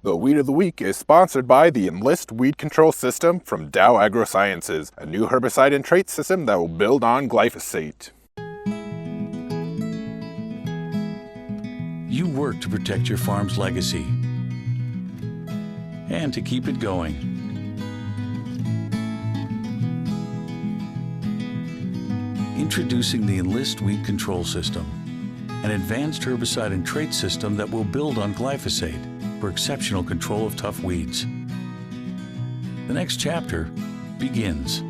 The Weed of the Week is sponsored by the Enlist Weed Control System from Dow AgroSciences, a new herbicide and trait system that will build on glyphosate. You work to protect your farm's legacy and to keep it going. Introducing the Enlist Weed Control System, an advanced herbicide and trait system that will build on glyphosate for exceptional control of tough weeds. The next chapter begins.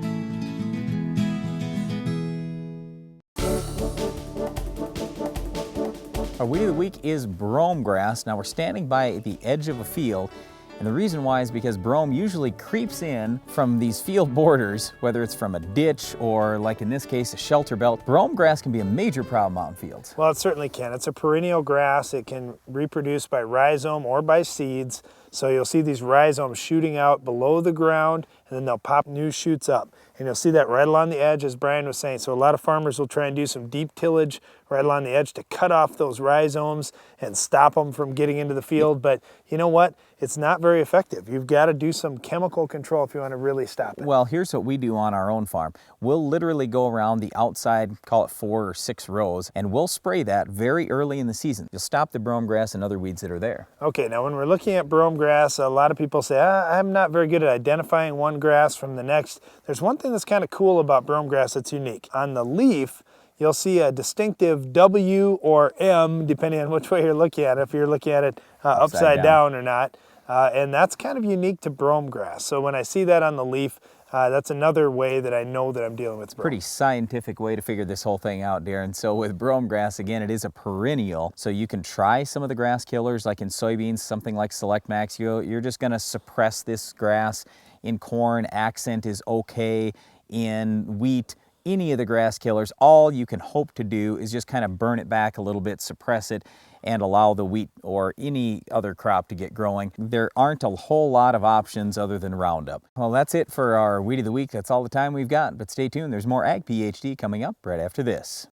Our Weed of the Week is Bromegrass. Now we're standing by the edge of a field, and the reason why is because brome usually creeps in from these field borders, whether it's from a ditch or, like in this case, a shelter belt. Bromegrass can be a major problem out in fields. Well, it certainly can. It's a perennial grass. It can reproduce by rhizome or by seeds. So you'll see these rhizomes shooting out below the ground, and then they'll pop new shoots up. And you'll see that right along the edge, as Brian was saying. So a lot of farmers will try and do some deep tillage right along the edge to cut off those rhizomes and stop them from getting into the field. But you know what? It's not very effective. You've got to do some chemical control if you want to really stop it. Well, here's what we do on our own farm. We'll literally go around the outside, call it 4 or 6 rows, and we'll spray that very early in the season. You'll stop the bromegrass and other weeds that are there. Okay, now when we're looking at bromegrass, a lot of people say, I'm not very good at identifying one grass from the next. There's one thing that's kind of cool about bromegrass that's unique. On the leaf, you'll see a distinctive W or M, depending on which way you're looking at it, if you're looking at it upside down or not. And that's kind of unique to bromegrass. So when I see that on the leaf, that's another way that I know that I'm dealing with brome. Pretty scientific way to figure this whole thing out, Darren. So with bromegrass, again, it is a perennial. So you can try some of the grass killers, like in soybeans, something like Select Max. You're just going to suppress this grass. In corn, Accent is okay. In wheat, any of the grass killers, all you can hope to do is just kind of burn it back a little bit, suppress it, and allow the wheat or any other crop to get growing. There aren't a whole lot of options other than Roundup. Well, that's it for our Weed of the Week. That's all the time we've got, but stay tuned. There's more Ag PhD coming up right after this.